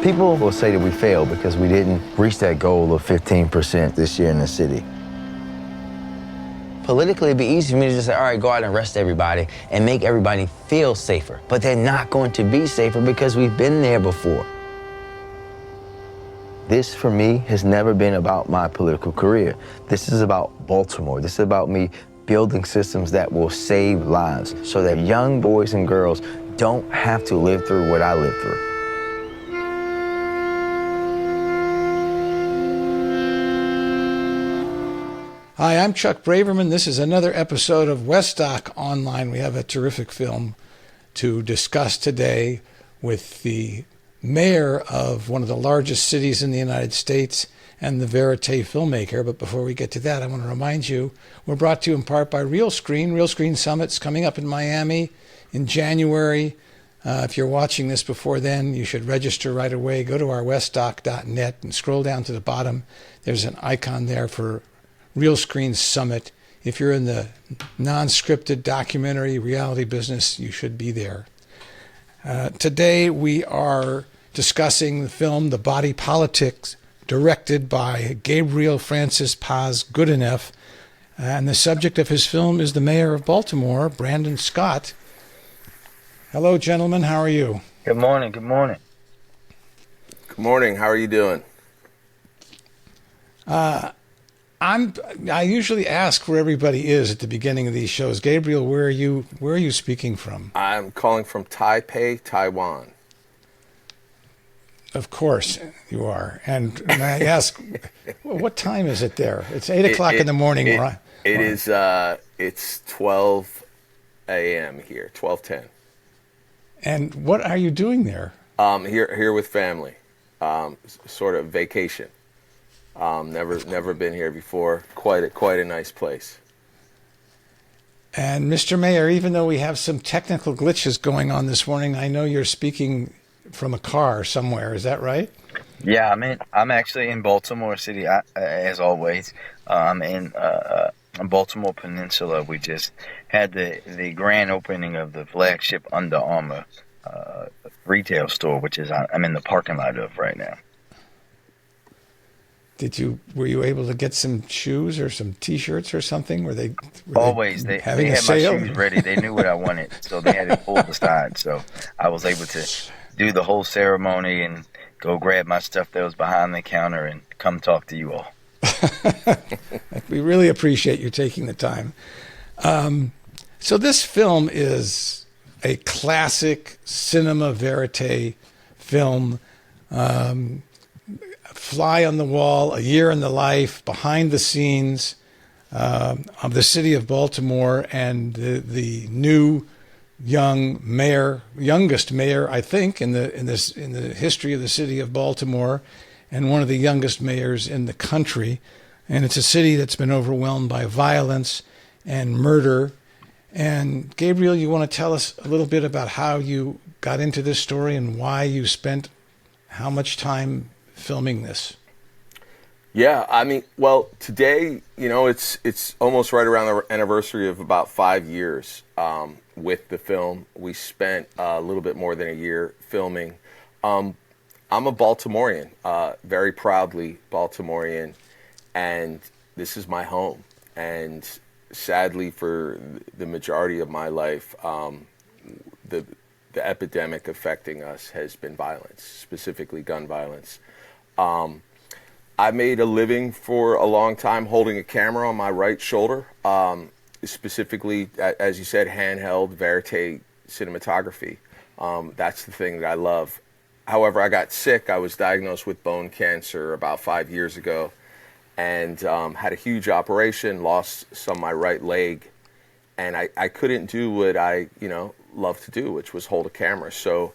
People will say that we failed because we didn't reach that goal of 15% this year in the city. Politically, it'd be easy for me to just say, all right, go out and arrest everybody and make everybody feel safer. But they're not going to be safer because we've been there before. This, for me, has never been about my political career. This is about Baltimore. This is about me building systems that will save lives so that young boys and girls don't have to live through what I lived through. Hi, I'm Chuck Braverman. This is another episode of Westdoc Online. We have a terrific film to discuss today with the mayor of one of the largest cities in the United States and the vérité filmmaker. But before we get to that, I want to remind you, we're brought to you in part by Real Screen. Real Screen Summit's coming up in Miami in January. If you're watching this before then, you should register right away. Go to our westdoc.net and scroll down to the bottom. There's an icon there for Real Screen Summit. If you're in the non-scripted documentary reality business, you should be there. Today we are discussing the film The Body Politic, directed by Gabriel Francis Paz Goodenough. And the subject of his film is the mayor of Baltimore, Brandon Scott. Hello, gentlemen. How are you? Good morning. Good morning. Good morning. How are you doing? I usually ask where everybody is at the beginning of these shows. Gabriel, where are you speaking from? I'm calling from Taipei, Taiwan. Of course you are. And may I ask, what time is it there? It's 8 o'clock in the morning. It's 12 a.m. here, 12:10. And what are you doing there? Here with family, sort of vacation. Never been here before. Quite a nice place. And Mr. Mayor, even though we have some technical glitches going on this morning, I know you're speaking from a car somewhere. Is that right? Yeah, I'm actually in Baltimore City, as always. I'm in Baltimore Peninsula. We just had the grand opening of the flagship Under Armour retail store, which is I'm in the parking lot of right now. Were you able to get some shoes or some T-shirts or something? Were they having a sale? My shoes ready. They knew what I wanted, so they had it pulled aside. So I was able to do the whole ceremony and go grab my stuff that was behind the counter and come talk to you all. We really appreciate you taking the time. So this film is a classic cinema verite film. Fly on the wall, a year in the life, behind the scenes of the city of Baltimore and the new youngest mayor, I think, in the history of the city of Baltimore, and one of the youngest mayors in the country. And it's a city that's been overwhelmed by violence and murder. And Gabriel, you want to tell us a little bit about how you got into this story and why you spent how much time filming this? Yeah, well, today, it's almost right around the anniversary of about 5 years with the film. We spent a little bit more than a year filming. I'm a Baltimorean, very proudly Baltimorean, and this is my home. And sadly, for the majority of my life, the epidemic affecting us has been violence, specifically gun violence. I made a living for a long time holding a camera on my right shoulder, specifically, as you said, handheld verite cinematography. That's the thing that I love. However, I got sick. I was diagnosed with bone cancer about 5 years ago and had a huge operation, lost some of my right leg, and I couldn't do what I love to do, which was hold a camera. So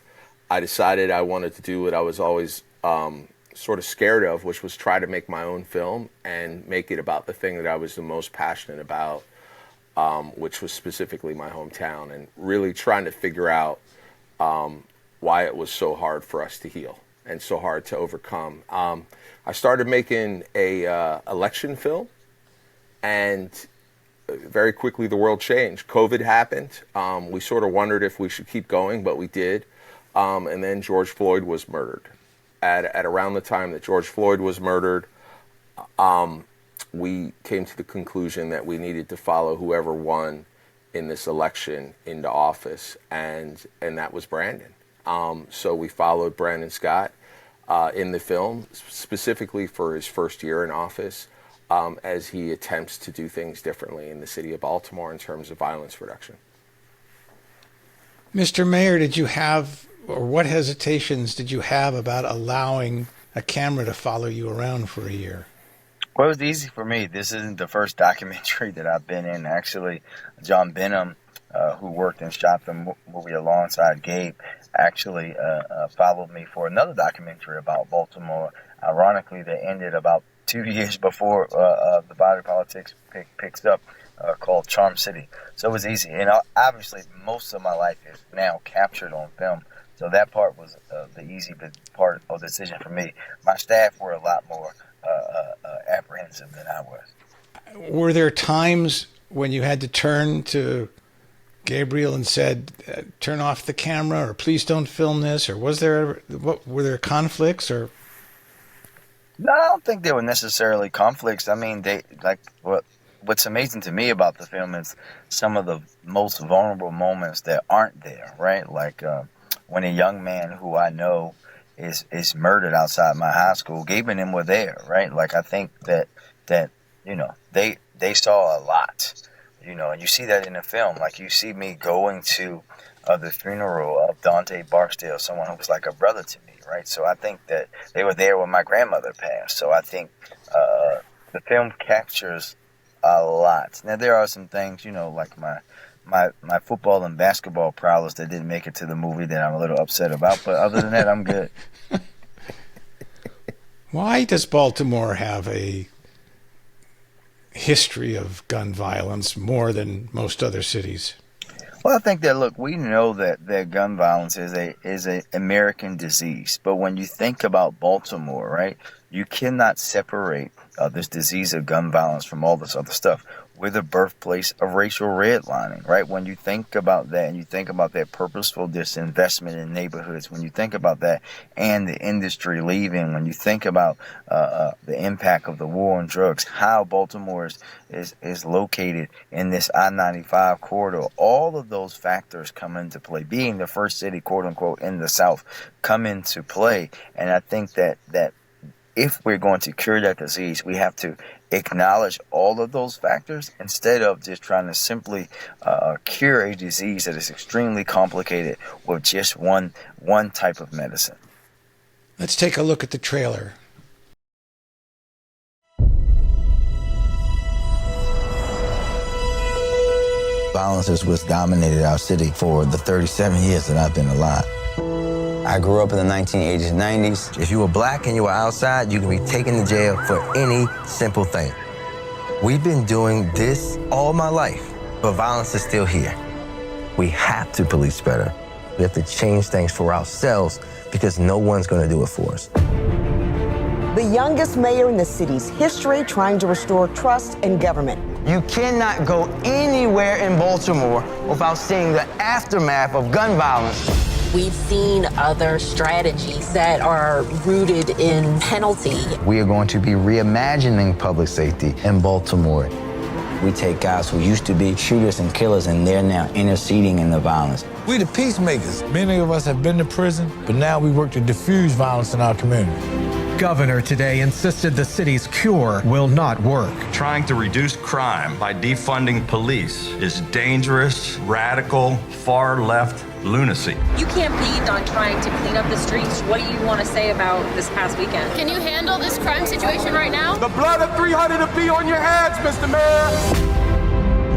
I decided I wanted to do what I was always sort of scared of, which was try to make my own film and make it about the thing that I was the most passionate about, which was specifically my hometown, and really trying to figure out why it was so hard for us to heal and so hard to overcome. I started making a election film, and very quickly the world changed. COVID happened. We sort of wondered if we should keep going, but we did. And then George Floyd was murdered. at around the time that George Floyd was murdered, we came to the conclusion that we needed to follow whoever won in this election into office, and that was Brandon. So we followed Brandon Scott in the film, specifically for his first year in office, as he attempts to do things differently in the city of Baltimore in terms of violence reduction. Mr. Mayor, did you have, or what hesitations did you have about allowing a camera to follow you around for a year? Well, it was easy for me. This isn't the first documentary that I've been in. Actually, John Benham, who worked and shot the movie alongside Gabe, actually followed me for another documentary about Baltimore. Ironically, that ended about 2 years before the Body Politic picks up, called Charm City. So it was easy. And obviously, most of my life is now captured on film. So that part was the easy part of the decision for me. My staff were a lot more apprehensive than I was. Were there times when you had to turn to Gabriel and said, turn off the camera, or please don't film this, or were there conflicts, or? No, I don't think there were necessarily conflicts. I mean, what's amazing to me about the film is some of the most vulnerable moments that aren't there, right? Like when a young man who I know is murdered outside my high school, Gabe and them were there, right? Like, I think that you know, they saw a lot, you know, and you see that in the film. Like, you see me going to the funeral of Dante Barksdale, someone who was like a brother to me, right? So I think that they were there when my grandmother passed. So I think the film captures a lot. Now, there are some things, you know, like my football and basketball prowess that didn't make it to the movie that I'm a little upset about. But other than that, I'm good. Why does Baltimore have a history of gun violence more than most other cities? Well, I think that, look, we know that gun violence is a American disease. But when you think about Baltimore, right, you cannot separate this disease of gun violence from all this other stuff. We're the birthplace of racial redlining, right? When you think about that, and you think about that purposeful disinvestment in neighborhoods, when you think about that and the industry leaving, when you think about the impact of the war on drugs, how Baltimore is located in this I-95 corridor, all of those factors come into play. Being the first city, quote unquote, in the South, come into play. And I think that if we're going to cure that disease, we have to acknowledge all of those factors instead of just trying to simply cure a disease that is extremely complicated with just one type of medicine. Let's take a look at the trailer. Violence is what's dominated our city for the 37 years that I've been alive. I grew up in the 1980s and 90s. If you were black and you were outside, you could be taken to jail for any simple thing. We've been doing this all my life, but violence is still here. We have to police better. We have to change things for ourselves because no one's going to do it for us. The youngest mayor in the city's history trying to restore trust in government. You cannot go anywhere in Baltimore without seeing the aftermath of gun violence. We've seen other strategies that are rooted in penalty. We are going to be reimagining public safety in Baltimore. We take guys who used to be shooters and killers, and they're now interceding in the violence. We the peacemakers. Many of us have been to prison, but now we work to diffuse violence in our community. Governor today insisted the city's cure will not work. Trying to reduce crime by defunding police is dangerous, radical, far-left lunacy. You campaigned on trying to clean up the streets. What do you want to say about this past weekend? Can you handle this crime situation right now? The blood of 300 will be on your heads, Mr. Mayor.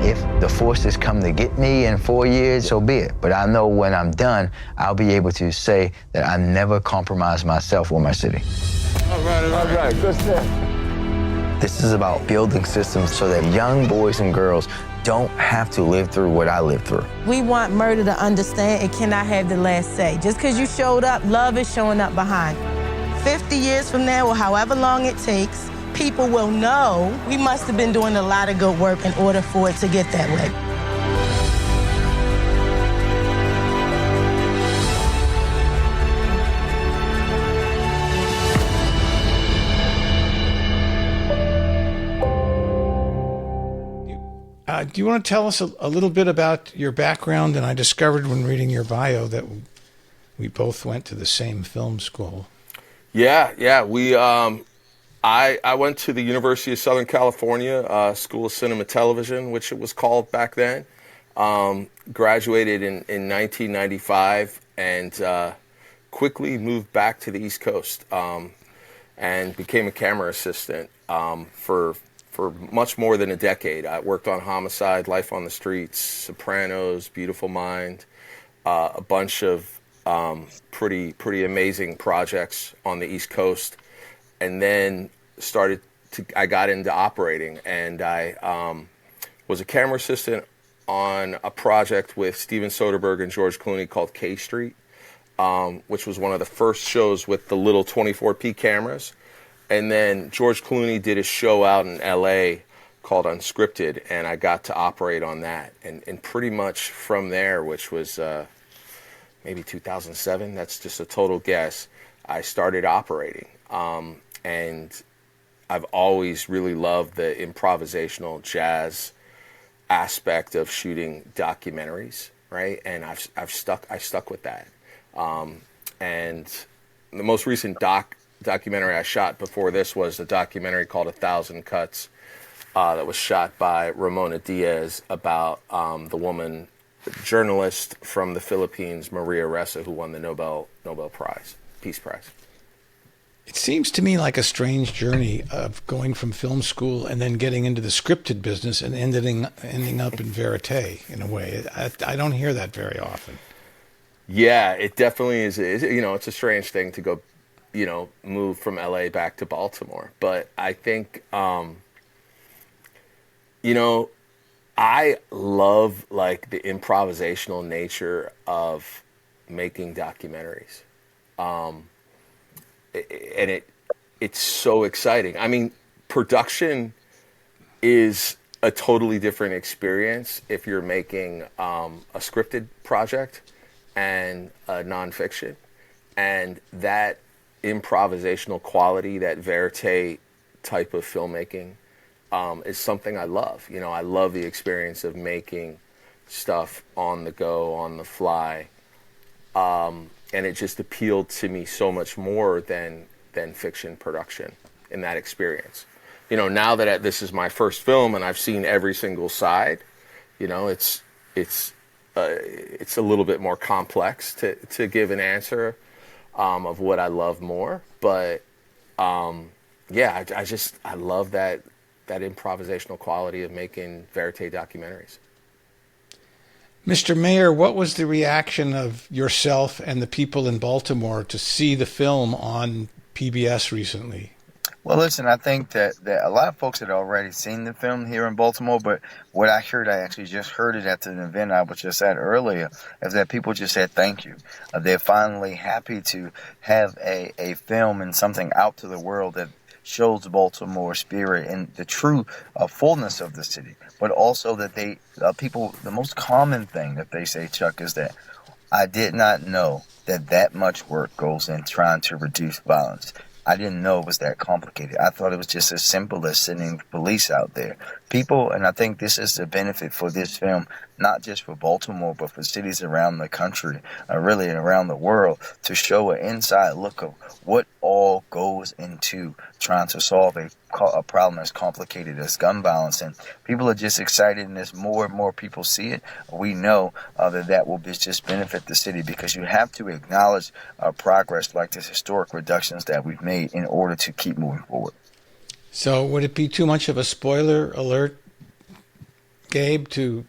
If the forces come to get me in 4 years, so be it. But I know when I'm done, I'll be able to say that I never compromised myself or my city. All right, good stuff. This is about building systems so that young boys and girls don't have to live through what I lived through. We want murder to understand it cannot have the last say. Just because you showed up, love is showing up behind. 50 years from now, or however long it takes, people will know we must have been doing a lot of good work in order for it to get that way. Do you want to tell us a little bit about your background? And I discovered when reading your bio that we both went to the same film school. Yeah. I went to the University of Southern California School of Cinema Television, which it was called back then. Graduated in 1995 and quickly moved back to the East Coast and became a camera assistant for much more than a decade. I worked on Homicide, Life on the Streets, Sopranos, Beautiful Mind, a bunch of pretty amazing projects on the East Coast, and then I got into operating, and I was a camera assistant on a project with Steven Soderbergh and George Clooney called K Street, which was one of the first shows with the little 24p cameras. And then George Clooney did a show out in LA called Unscripted, and I got to operate on that. And pretty much from there, which was maybe 2007, that's just a total guess, I started operating. And I've always really loved the improvisational jazz aspect of shooting documentaries, right? And I stuck with that. And the most recent documentary I shot before this was a documentary called 1,000 Cuts that was shot by Ramona Diaz about the woman journalist from the Philippines, Maria Ressa, who won the Nobel Prize, Peace Prize. It seems to me like a strange journey of going from film school and then getting into the scripted business and ending up in vérité in a way. I don't hear that very often. Yeah, it definitely is. It's a strange thing to go, move from LA back to Baltimore. But I think, I love like the improvisational nature of making documentaries. And it's so exciting. I mean, production is a totally different experience if you're making a scripted project and a nonfiction. And that improvisational quality, that vérité type of filmmaking is something I love. I love the experience of making stuff on the go, on the fly. And it just appealed to me so much more than fiction production in that experience. Now that this is my first film and I've seen every single side, it's a little bit more complex to give an answer of what I love more. But I love that improvisational quality of making vérité documentaries. Mr. Mayor, what was the reaction of yourself and the people in Baltimore to see the film on PBS recently? Well, listen, I think that a lot of folks had already seen the film here in Baltimore, but what I heard, I actually just heard it at an event I was just at earlier, is that people just said thank you. They're finally happy to have a film and something out to the world that shows Baltimore spirit and the true fullness of the city, but also that the most common thing that they say, Chuck, is that I did not know that much work goes in trying to reduce violence. I didn't know it was that complicated. I thought it was just as simple as sending police out there. People, and I think this is the benefit for this film, not just for Baltimore, but for cities around the country, really around the world, to show an inside look of what all goes into trying to solve a problem as complicated as gun violence. And people are just excited, and as more and more people see it, we know that will just benefit the city, because you have to acknowledge progress like this historic reductions that we've made in order to keep moving forward. So would it be too much of a spoiler alert, Gabe, to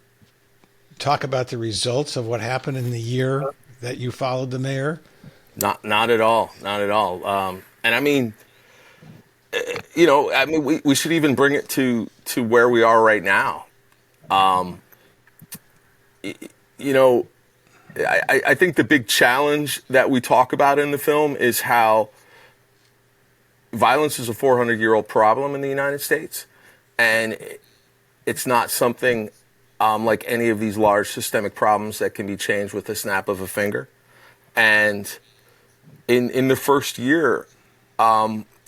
talk about the results of what happened in the year that you followed the mayor? Not at all. Not at all. And I mean, we should even bring it to where we are right now. I think the big challenge that we talk about in the film is how violence is a 400-year-old problem in the United States, and it's not something like any of these large systemic problems that can be changed with a snap of a finger. And in the first year,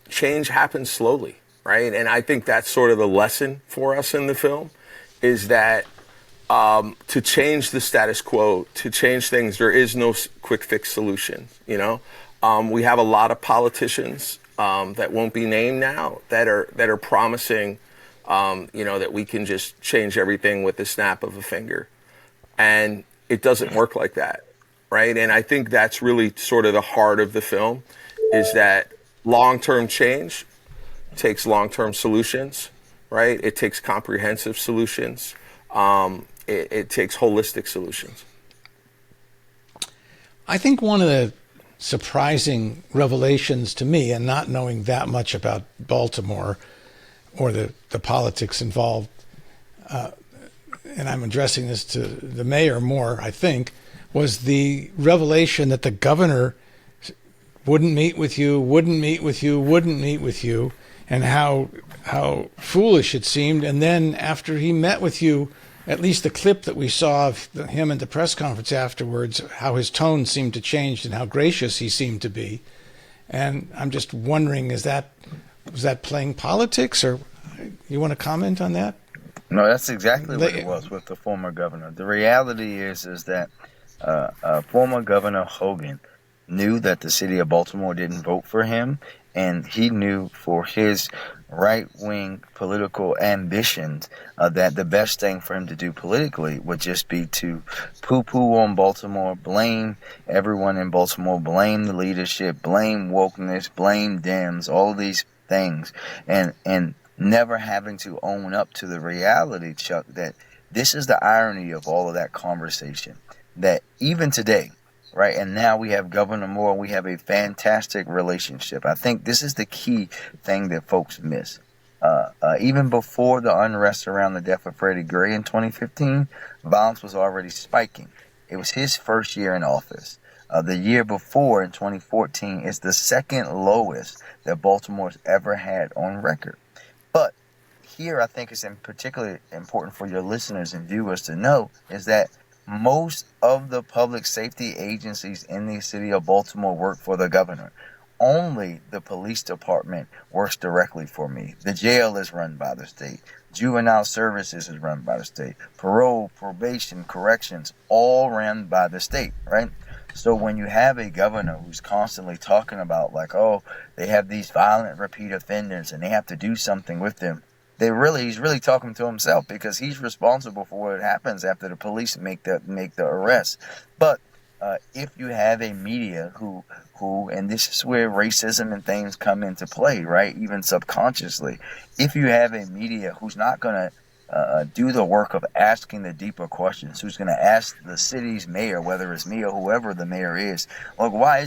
change happens slowly, right? And I think that's sort of the lesson for us in the film, is that to change the status quo, to change things, there is no quick fix solution. You know, we have a lot of politicians that won't be named now that are promising, that we can just change everything with the snap of a finger, and it doesn't work like that, right? And I think that's really sort of the heart of the film, is that long-term change takes long-term solutions, right? It takes comprehensive solutions. It takes holistic solutions. I think one of the surprising revelations to me, and not knowing that much about Baltimore or the politics involved, and I'm addressing this to the mayor more, I think, was the revelation that the governor wouldn't meet with you, and how foolish it seemed. And then after he met with you, at least the clip that we saw of him at the press conference afterwards, how his tone seemed to change and how gracious he seemed to be. And I'm just wondering, was that playing politics, or you want to comment on that? No, that's exactly what it was with the former governor. The reality is that former Governor Hogan knew that the city of Baltimore didn't vote for him, and he knew for his right-wing political ambitions that the best thing for him to do politically would just be to poo-poo on Baltimore, blame everyone in Baltimore, blame the leadership, blame wokeness, blame Dems, all of these things, and never having to own up to the reality, Chuck, that this is the irony of all of that conversation, that even today, right, and now we have Governor Moore, we have a fantastic relationship. I think this is the key thing that folks miss. Even before the unrest around the death of Freddie Gray in 2015, violence was already spiking. It was his first year in office. The year before, in 2014, is the second lowest that Baltimore's ever had on record. But here, I think it's particularly important for your listeners and viewers to know is that most of the public safety agencies in the city of Baltimore work for the governor. Only the police department works directly for me. The jail is run by the state. Juvenile services is run by the state. Parole, probation, corrections, all run by the state, right? So when you have a governor who's constantly talking about like, oh, they have these violent repeat offenders and they have to do something with them, he's really talking to himself, because he's responsible for what happens after the police make the arrest. But if you have a media who, and this is where racism and things come into play, right? Even subconsciously, if you have a media who's not going to do the work of asking the deeper questions, who's going to ask the city's mayor, whether it's me or whoever the mayor is, like, why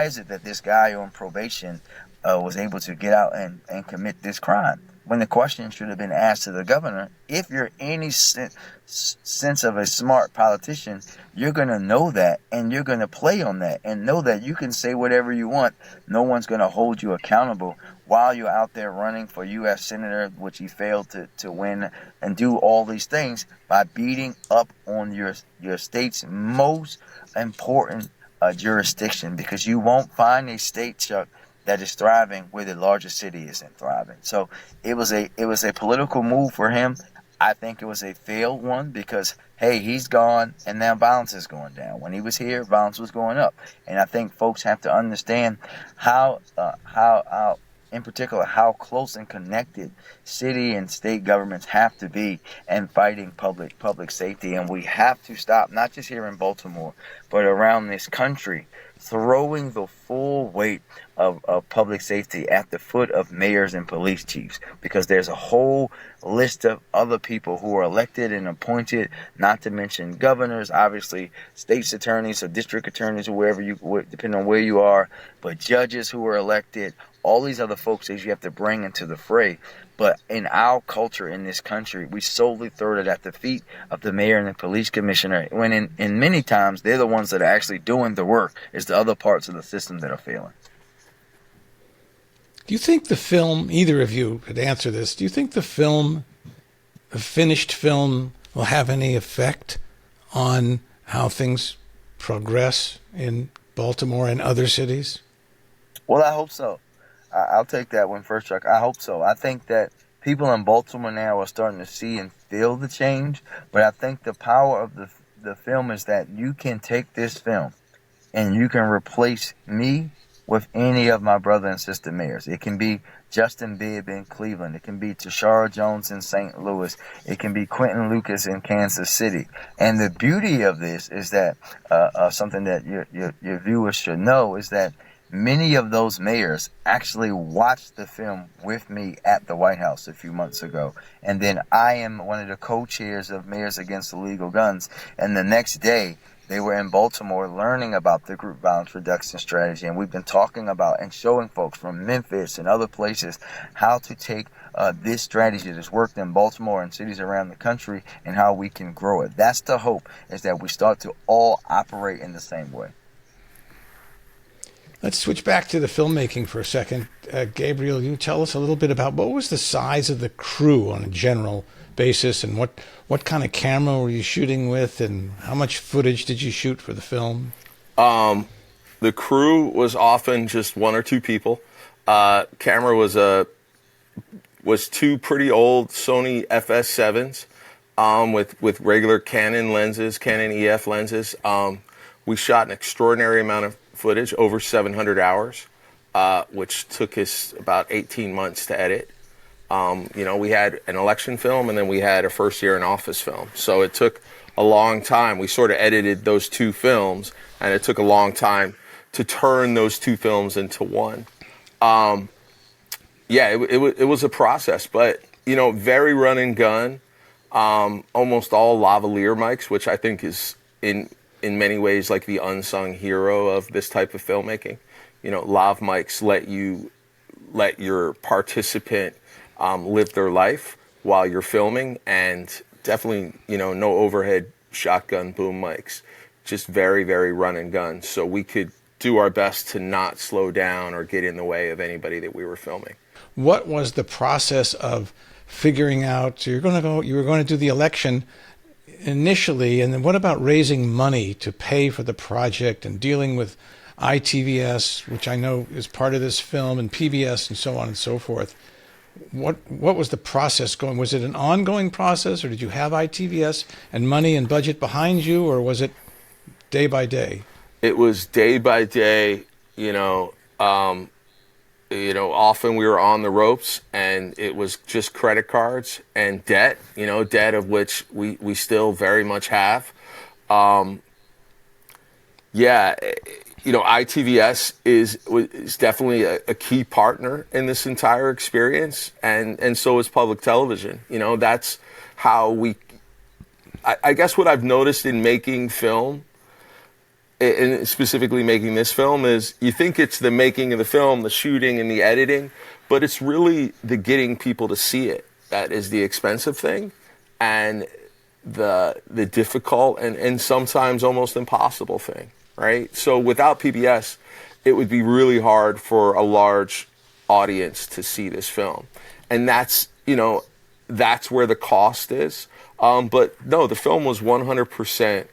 is it that this guy on probation was able to get out and commit this crime? When the question should have been asked to the governor. If you're any sense of a smart politician, you're going to know that, and you're going to play on that, and know that you can say whatever you want. No one's going to hold you accountable while you're out there running for U.S. Senator, which he failed to win, and do all these things by beating up on your state's most important jurisdiction, because you won't find a state, Chuck, that is thriving where the largest city isn't thriving. So it was a political move for him. I think it was a failed one, because, hey, he's gone and now violence is going down. When he was here, violence was going up. And I think folks have to understand how in particular, how close and connected city and state governments have to be in fighting public safety. And we have to stop, not just here in Baltimore, but around this country, throwing the full weight of public safety at the foot of mayors and police chiefs, because there's a whole list of other people who are elected and appointed, not to mention governors, obviously state's attorneys or district attorneys or wherever depending on where you are, but judges who are elected, all these other folks that you have to bring into the fray. But in our culture in this country, we solely throw it at the feet of the mayor and the police commissioner, when in many times they're the ones that are actually doing the work. It's the other parts of the system that are failing. Do you think the film, either of you could answer this, do you think the finished film, will have any effect on how things progress in Baltimore and other cities? Well, I hope so. I'll take that one first, Chuck. I hope so. I think that people in Baltimore now are starting to see and feel the change. But I think the power of the film is that you can take this film and you can replace me with any of my brother and sister mayors. It can be Justin Bibb in Cleveland. It can be Tashara Jones in St. Louis. It can be Quentin Lucas in Kansas City. And the beauty of this is that something that your viewers should know is that many of those mayors actually watched the film with me at the White House a few months ago. And then I am one of the co-chairs of Mayors Against Illegal Guns. And the next day, they were in Baltimore learning about the group violence reduction strategy, and we've been talking about and showing folks from Memphis and other places how to take this strategy that's worked in Baltimore and cities around the country and how we can grow it. That's the hope, is that we start to all operate in the same way. Let's switch back to the filmmaking for a second. Gabriel, you tell us a little bit about what was the size of the crew on a general basis, and what kind of camera were you shooting with, and how much footage did you shoot for the film? The crew was often just one or two people. Camera was two pretty old Sony FS7s with regular Canon lenses, Canon EF lenses. We shot an extraordinary amount of footage, over 700 hours, which took us about 18 months to edit. We had an election film, and then we had a first year in office film. So it took a long time. We sort of edited those two films, and it took a long time to turn those two films into one. It was a process, but, very run and gun, almost all lavalier mics, which I think is in many ways like the unsung hero of this type of filmmaking. Lav mics let your participant live their life while you're filming, and definitely, no overhead shotgun boom mics, just very, very run and gun. So we could do our best to not slow down or get in the way of anybody that we were filming. What was the process of figuring out, you were going to do the election initially, and then what about raising money to pay for the project and dealing with ITVS, which I know is part of this film, and PBS and so on and so forth? What was the process going? Was it an ongoing process, or did you have ITVS and money and budget behind you, or was it day by day? It was day by day. Often we were on the ropes, and it was just credit cards and debt. Debt of which we still very much have. ITVS is definitely a key partner in this entire experience, and so is public television. That's how I guess what I've noticed in making film, and specifically making this film, is you think it's the making of the film, the shooting and the editing, but it's really the getting people to see it that is the expensive thing, and the difficult and sometimes almost impossible thing. Right? So without PBS, it would be really hard for a large audience to see this film. And that's where the cost is. But no, the film was 100%.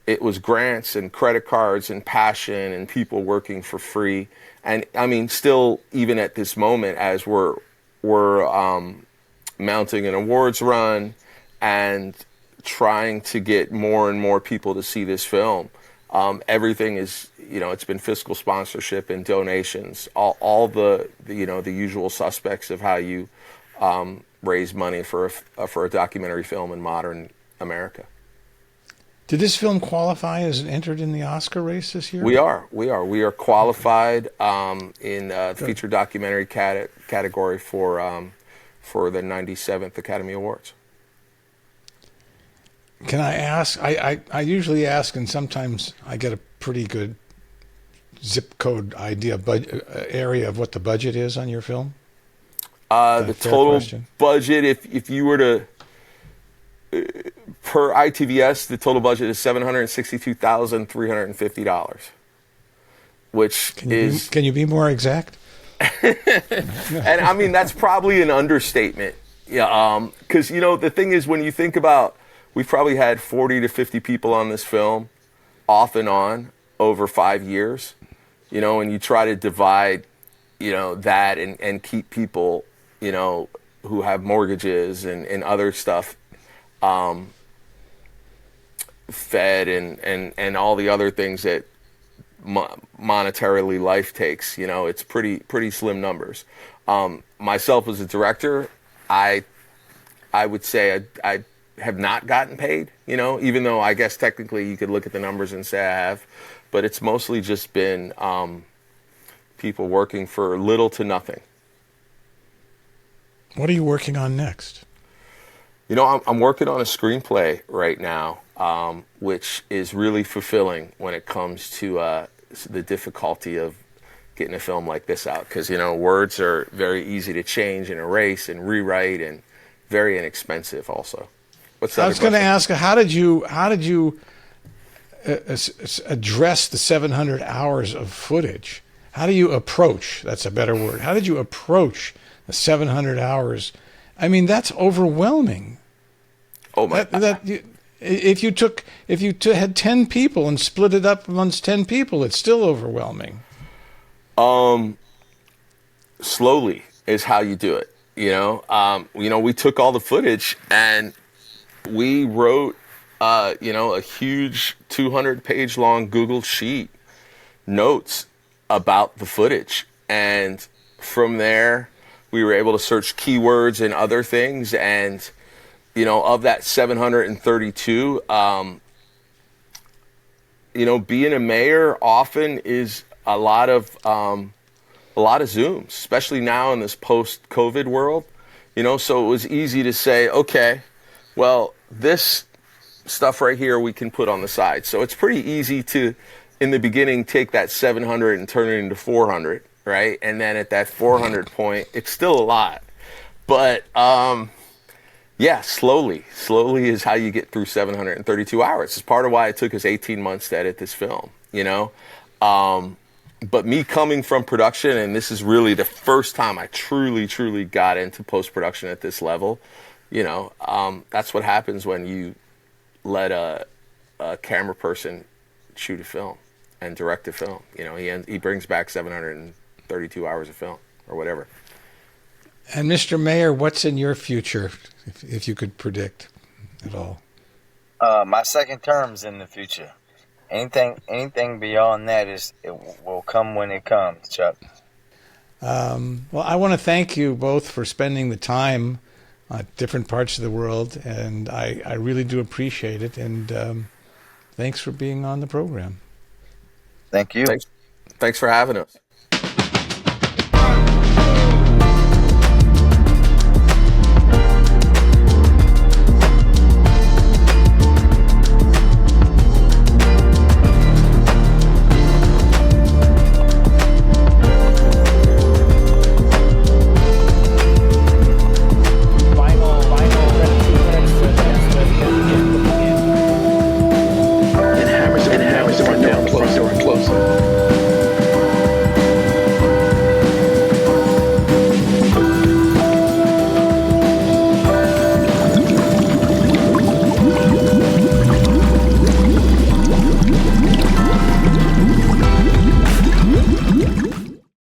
It was grants and credit cards and passion and people working for free. And I mean, still, even at this moment, as we're mounting an awards run and trying to get more and more people to see this film, everything is, it's been fiscal sponsorship and donations, all the usual suspects of how you raise money for a documentary film in modern America. Did this film qualify as entered in the Oscar race this year? We are qualified in the feature documentary category for the 97th Academy Awards. Can I ask? I usually ask, and sometimes I get a pretty good zip code idea, area of what the budget is on your film. The total budget, if you were to, per ITVS, the total budget is $762,350, which Can you be more exact? And I mean, that's probably an understatement. Yeah, because the thing is, when you think about, we've probably had 40 to 50 people on this film, off and on, over 5 years, and you try to divide, that and keep people, who have mortgages and other stuff, fed and all the other things that monetarily life takes. You know, it's pretty slim numbers. Myself as a director, I would say I have not gotten paid, you know, even though I guess technically you could look at the numbers and say I have, but it's mostly just been people working for little to nothing. What are you working on next? You know, I'm working on a screenplay right now, which is really fulfilling when it comes to the difficulty of getting a film like this out. Because, you know, words are very easy to change and erase and rewrite, and very inexpensive also. What's that? I was going to ask, how did you address the 700 hours of footage? How do you approach, that's a better word, how did you approach the 700 hours? I mean, that's overwhelming. Oh my! If you had 10 people and split it up amongst 10 people, it's still overwhelming. Slowly is how you do it. You know, we took all the footage and we wrote, a huge 200-page long Google sheet notes about the footage, and from there we were able to search keywords and other things, and of that 732, being a mayor often is a lot of Zooms, especially now in this post-COVID world. So it was easy to say, okay, well, this stuff right here we can put on the side. So it's pretty easy to, in the beginning, take that 700 and turn it into 400, right? And then at that 400 point, it's still a lot. But yeah, slowly is how you get through 732 hours. It's part of why it took us 18 months to edit this film, But me coming from production, and this is really the first time I truly got into post-production at this level, that's what happens when you let a camera person shoot a film and direct a film. He brings back 732 hours of film or whatever. And Mr. Mayor, what's in your future, if you could predict at all? My second term's in the future. Anything beyond that will come when it comes, Chuck. Well, I want to thank you both for spending the time at different parts of the world, and I really do appreciate it. And thanks for being on the program. Thank you. Thanks for having us.